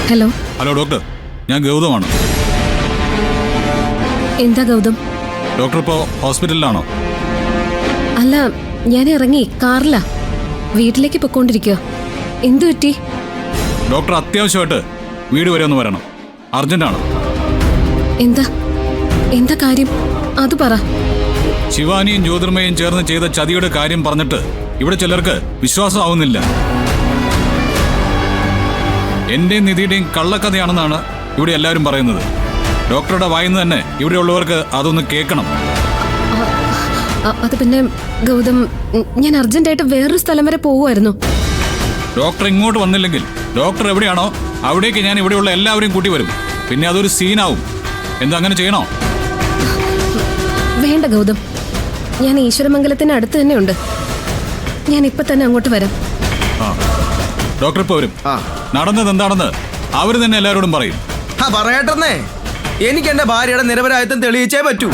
Hello hello doctor, ഞാൻ ഗൗതമാണ്. എന്താ Gautam? Doctor ഇപ്പോൾ ഹോസ്പിറ്റലിലാണോ? അല്ല, ഞാൻ ഇറങ്ങി കാറിലാ, വീട്ടിലേക്ക് പൊക്കോണ്ടിരിക്കുക. എന്തു പറ്റി? ഡോക്ടർ അത്യാവശ്യമായിട്ട് വീട് വരെ ഒന്ന് വരണം, അർജന്റാണ്. എന്താ എന്താ കാര്യം? അത് പറ. ശിവാനിയും ജ്യോതിർമയും ചേർന്ന് ചെയ്ത ചതിയുടെ കാര്യം പറഞ്ഞിട്ട് ഇവിടെ ചിലർക്ക് വിശ്വാസമാവുന്നില്ല. എന്റെയും നിധിയുടെയും കള്ളക്കഥയാണെന്നാണ് ഇവിടെ എല്ലാവരും പറയുന്നത്. ഡോക്ടറുടെ വായിന്ന് തന്നെ ഇവിടെയുള്ളവർക്ക് അതൊന്ന് കേൾക്കണം. അത് പിന്നെ ഗൗതം, ഞാൻ അർജന്റായിട്ട് വേറൊരു സ്ഥലം വരെ പോവുമായിരുന്നു. ഡോക്ടർ ഇങ്ങോട്ട് വന്നില്ലെങ്കിൽ ഡോക്ടർ എവിടെയാണോ അവിടേക്ക് ഞാൻ ഇവിടെയുള്ള എല്ലാവരെയും കൂട്ടി വരും. പിന്നെ അതൊരു സീനാവും. എന്താ അങ്ങനെ ചെയ്യണോ? വേണ്ട ഗൗതം, ഞാൻ ഈശ്വരമംഗലത്തിന് അടുത്ത് തന്നെ ഉണ്ട്. ഞാൻ ഇപ്പൊ തന്നെ അങ്ങോട്ട് വരാം. ഡോക്ടർ ഇപ്പൊ വരും. നടന്നത് എന്താണെന്ന് അവര് തന്നെ എല്ലാവരോടും പറയും. പറയട്ടെന്നേ, എനിക്ക് എന്റെ ഭാര്യയുടെ നിരപരാധിത്വം തെളിയിച്ചേ പറ്റൂ.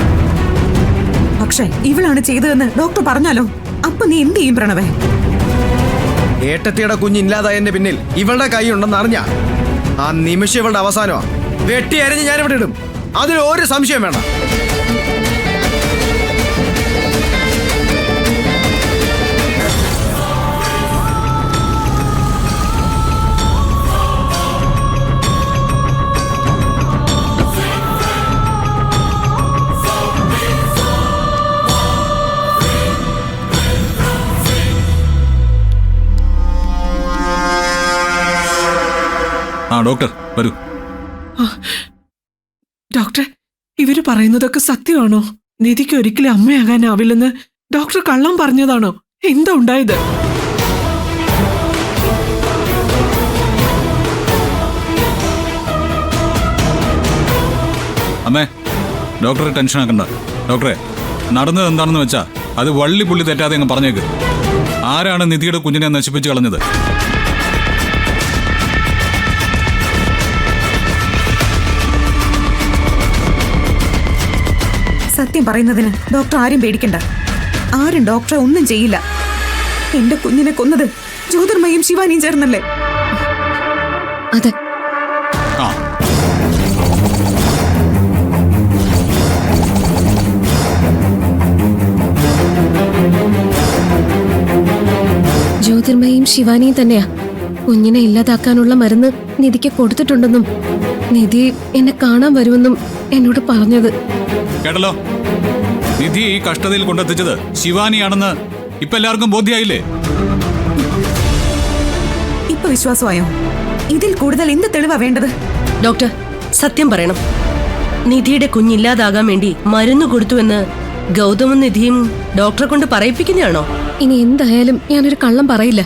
പക്ഷേ ഇവളാണ് ചെയ്തതെന്ന് ഡോക്ടർ പറഞ്ഞാലോ? അപ്പൊ നീ എന്ത് ചെയ്യും പ്രണവേ? ഏട്ടത്തിയുടെ കുഞ്ഞില്ലാതായതിന്റെ പിന്നിൽ ഇവളുടെ കൈ ഉണ്ടെന്ന് അറിഞ്ഞ ആ നിമിഷം ഇവളുടെ അവസാനമാ. വെട്ടി അരിഞ്ഞ് ഞാൻ ഇവിടെ ഇടും, അതിൽ ഒരു സംശയം വേണ്ട. ഡോക്ടർ വരൂ. ഡോക്ടർ, ഇവര് പറയുന്നതൊക്കെ സത്യമാണോ? നിധിക്ക് ഒരിക്കലും അമ്മയാകാനാവില്ലെന്ന് ഡോക്ടർ കള്ളം പറഞ്ഞതാണോ? എന്താ ഉണ്ടായത്? അമ്മേ, ഡോക്ടറെ ടെൻഷൻ ആക്കണ്ട. ഡോക്ടറെ, നടന്നത് എന്താണെന്ന് വെച്ചാ അത് വള്ളി പുള്ളി തെറ്റാതെ അങ്ങ് പറഞ്ഞേക്ക്. ആരാണ് നിധിയുടെ കുഞ്ഞിനെ നശിപ്പിച്ച് കളഞ്ഞത്? സത്യം പറയുന്നതിന് ഡോക്ടർ ആരും പേടിക്കണ്ട. ആരും ഡോക്ടറെ ഒന്നും ചെയ്യില്ല. എന്റെ കുഞ്ഞിനെ കൊന്നത് ജ്യോതിർമയും ശിവാനിയും ചേർന്നല്ലേ? അതെ. ജ്യോതിർമയും ശിവാനിയും തന്നെയാ കുഞ്ഞിനെ ഇല്ലാതാക്കാനുള്ള മരുന്ന് നിധിക്ക് കൊടുത്തിട്ടുണ്ടെന്നും നിധി എന്നെ കാണാൻ വരുമെന്നും എന്നോട് പറഞ്ഞത്. കേട്ടല്ലോ, നിധി ഈ കഷ്ടതയിൽ കൊണ്ടെത്തിച്ചത് ശിവാനിയാണെന്ന് ഇപ്പൊ എല്ലാവർക്കും ബോധ്യായില്ലേ? ഇപ്പൊ വിശ്വാസമായോ? ഇതിൽ കൂടുതൽ എന്ത് തെളിവാ വേണ്ടത്? ഡോക്ടർ, സത്യം പറയണം. നിധിയുടെ കുഞ്ഞില്ലാതാകാൻ വേണ്ടി മരുന്ന് കൊടുത്തുവെന്ന് ഗൗതമും നിധിയും ഡോക്ടറെ കൊണ്ട് പറയിപ്പിക്കുന്നതാണോ? ഇനി എന്തായാലും ഞാനൊരു കള്ളം പറയില്ല.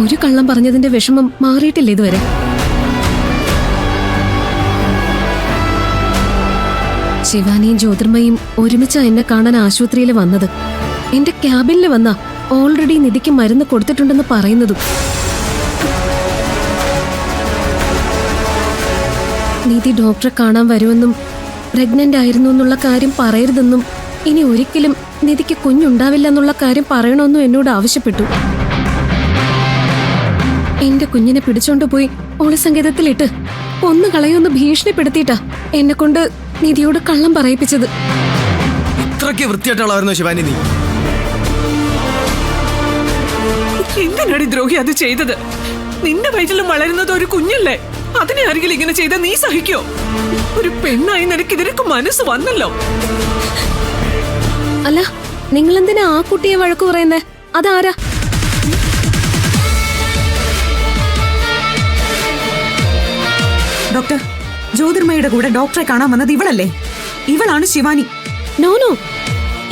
ഒരു കള്ളം പറഞ്ഞതിന്റെ വിഷമം മാറിയിട്ടില്ല ഇതുവരെ. ശിവാനിയും ജ്യോതിർമയും ഒരുമിച്ചാ എന്നെ കാണാൻ ആശുപത്രിയിൽ വന്നത്. എന്റെ ക്യാബിനിൽ വന്ന ഓൾറെഡി നിധിക്ക് മരുന്ന് കൊടുത്തിട്ടുണ്ടെന്ന് പറയുന്നതും. നിധി ഡോക്ടറെ കാണാൻ വരുമെന്നും പ്രഗ്നന്റ് ആയിരുന്നു എന്നുള്ള കാര്യം പറയരുതെന്നും ഇനി ഒരിക്കലും നിധിക്ക് കുഞ്ഞുണ്ടാവില്ല എന്നുള്ള കാര്യം പറയണമെന്നും എന്നോട് ആവശ്യപ്പെട്ടു. എന്റെ കുഞ്ഞിനെ പിടിച്ചോണ്ടുപോയി ഒളിസങ്കേതത്തിലിട്ട് ഒന്ന് കളയൊന്ന് ഭീഷണിപ്പെടുത്തിയിട്ടാ എന്നെ കൊണ്ട് നിധിയോട് കള്ളം പറയിപ്പിച്ചത്. ഇത്രയ്ക്ക് വൃത്തിയായിട്ടുള്ളായിരുന്നു ശിവാനി നീ. എന്തിനാണ് ദ്രോഹി അത് ചെയ്തത്? നിന്റെ വയറ്റിലും വളരുന്നത് ഒരു കുഞ്ഞല്ലേ? അതിനെ ആരെങ്കിലും ഇങ്ങനെ ചെയ്താൽ നീ സഹിക്കോ? ഒരു പെണ്ണായി നിനക്ക് ഇതിനൊക്കെ മനസ്സ് വന്നല്ലോ. അല്ല, നിങ്ങളെന്തിനാ ആ കുട്ടിയെ വഴക്കു പറയുന്നേ? അതാരാ? ഡോക്ടർ, ജ്യോതിർമയുടെ കൂടെ ഡോക്ടറെ കാണാൻ വന്നത് ഇവളല്ലേ? ഇവളാണ് ശിവാനി. നോ,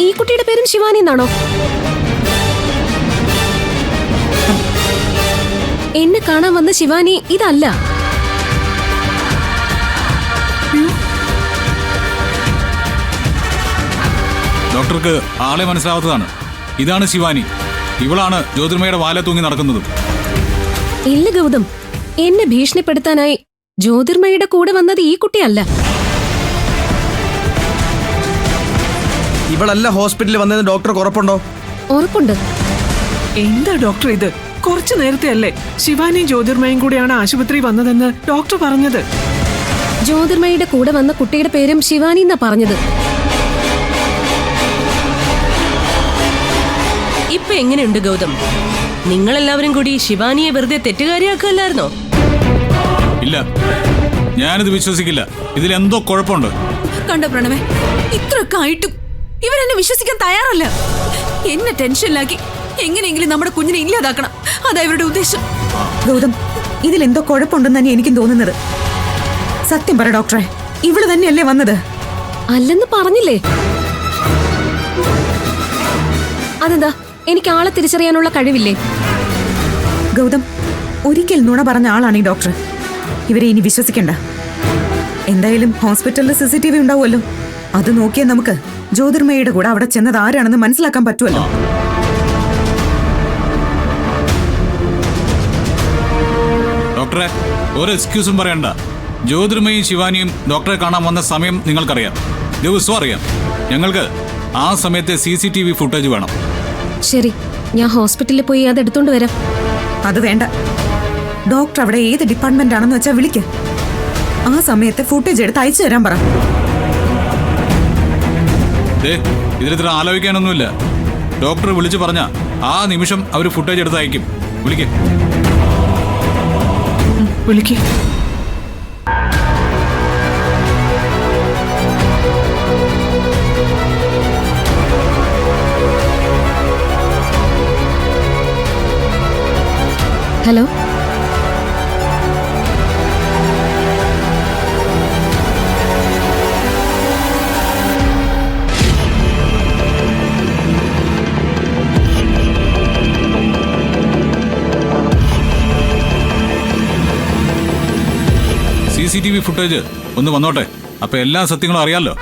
ഈ കുട്ടിയുടെ പേരും ശിവാനി എന്നാണോ? എന്നെ കാണാൻ വന്ന ശിവാനി ഇതല്ല. ഡോക്ടർക്ക് ആളെ മനസ്സിലാവാത്തതാണ്. ഇതാണ് ശിവാനി. ഇവളാണ് ജ്യോതിർമയുടെ വാല തൂങ്ങി നടക്കുന്നതും. ഇല്ല ഗൗതം, എന്നെ ഭീഷണിപ്പെടുത്താനായി ജ്യോതിർമയുടെ കൂടെ വന്നത് ഈ കുട്ടിയല്ല. ഇവളല്ല ഹോസ്പിറ്റലിൽ വന്നതെന്ന് ഡോക്ടർക്ക് ഉറപ്പുണ്ടോ? ഉറപ്പുണ്ട്. എന്താ ഡോക്ടർ ഇത്? കുറച്ചു നേരത്തെ അല്ലേ ശിവാനിയും ജ്യോതിർമയും കൂടിയാണ് ആശുപത്രി വന്നതെന്ന് ഡോക്ടർ പറഞ്ഞത്. ജ്യോതിർമയുടെ കൂടെ വന്ന കുട്ടിയുടെ പേരും ശിവാനി എന്നാ പറഞ്ഞത്. ഇപ്പൊ എങ്ങനെയുണ്ട് ഗൗതം? നിങ്ങളെല്ലാവരും കൂടി ശിവാനിയെ വെറുതെ തെറ്റുകാരിയാക്കല്ലായിരുന്നോ? ഇല്ല, ഞാനിത് വിശ്വസിക്കില്ല. ഇതിലെന്തോ കുഴപ്പമുണ്ട്. കണ്ടോ പ്രണവേ, ഇത്രയൊക്കെ ആയിട്ടും ഇവരെന്നെ വിശ്വസിക്കാൻ തയ്യാറല്ല. എന്നെ ടെൻഷനിലാക്കി എങ്ങനെയെങ്കിലും നമ്മുടെ കുഞ്ഞിനെ ഇല്ലാതാക്കണം, അതാ ഇവരുടെ ഉദ്ദേശം. ഗൗതം, ഇതിലെന്തോ കുഴപ്പമുണ്ടെന്ന് തന്നെ എനിക്കും തോന്നുന്നത്. സത്യം പറ ഡോക്ടറെ, ഇവള് തന്നെയല്ലേ വന്നത്? അല്ലെന്ന് പറഞ്ഞില്ലേ? അതെന്താ, എനിക്ക് ആളെ തിരിച്ചറിയാനുള്ള കഴിവില്ലേ? ഗൗതം, ഒരിക്കൽ നുണ പറഞ്ഞ ആളാണ് ഈ ഡോക്ടർ. ഇവരെ ഇനി വിശ്വസിക്കണ്ട. എന്തായാലും ഹോസ്പിറ്റലിൽ CCTV ഉണ്ടാവുമല്ലോ, അത് നോക്കിയാൽ നമുക്ക് ജ്യോതിർമയുടെ കൂടെ അവിടെ ചെന്നത് ആരാണെന്ന് മനസ്സിലാക്കാൻ പറ്റുമല്ലോ. ഡോക്ടറെ, ഒരു എക്സ്ക്യൂസും പറയണ്ട. ജ്യോതിർമയും ശിവാനിയും ഡോക്ടറെ കാണാൻ വന്ന സമയം നിങ്ങൾക്കറിയാം, ദിവസവും അറിയാം. ഞങ്ങൾക്ക് ആ സമയത്തെ CCTV ഫുട്ടേജ് വേണം. ശരി, ഞാൻ ഹോസ്പിറ്റലിൽ പോയി അത് എടുത്തോണ്ട് വരാം. അത് വേണ്ട. ഡോക്ടർ അവിടെ ഏത് ഡിപ്പാർട്ട്മെന്റ് ആണെന്ന് വെച്ചാൽ വിളിക്ക്. ആ സമയത്ത് ഫുട്ടേജ് എടുത്ത് അയച്ചു തരാൻ പറ. ഇതിലിത്ര ആലോചിക്കാനൊന്നുമില്ല. ഡോക്ടർ വിളിച്ചു പറഞ്ഞ ആ നിമിഷം അവർ ഫുട്ടേജ് എടുത്ത് അയക്കും. വിളിക്കേ. വിളിക്കേ. ഹലോ, CCTV ഫുട്ടേജ് ഒന്ന് വന്നോട്ടെ, അപ്പൊ എല്ലാ സത്യങ്ങളും അറിയാലോ.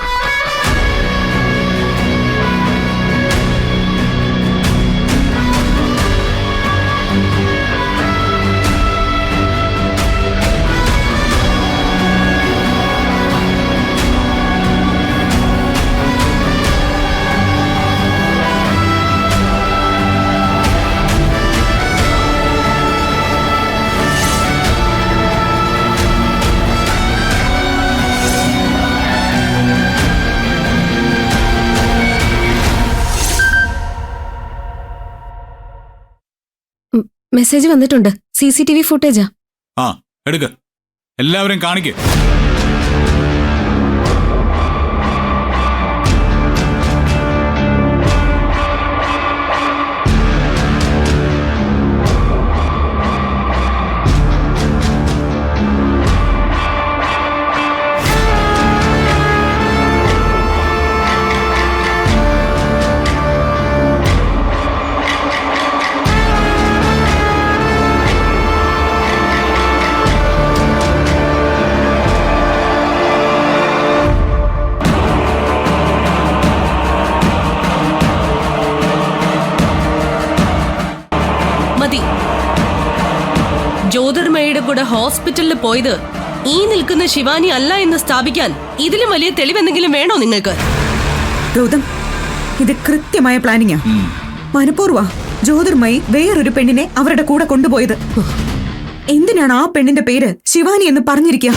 മെസ്സേജ് വന്നിട്ടുണ്ട്. CCTV ഫുട്ടേജാ. ആ, എടുക്ക്, എല്ലാവരും കാണിക്ക്. ജ്യോതിർമയുടെ കൂടെ ഹോസ്പിറ്റലിൽ പോയത് ഈ നിൽക്കുന്ന ശിവാനി അല്ല എന്ന് സ്ഥാപിക്കാൻ ഇതിലും വലിയ തെളിവെന്തെങ്കിലും വേണോ നിങ്ങൾക്ക്? ഗൗതം, ഇത് കൃത്യമായ പ്ലാനിങ്ങാ. മനഃപൂർവ്വ ജ്യോതിർമയി വേറൊരു പെണ്ണിനെ അവരുടെ കൂടെ കൊണ്ടുപോയത്. എന്തിനാണ് ആ പെണ്ണിന്റെ പേര് ശിവാനി എന്ന് പറഞ്ഞിരിക്കുക?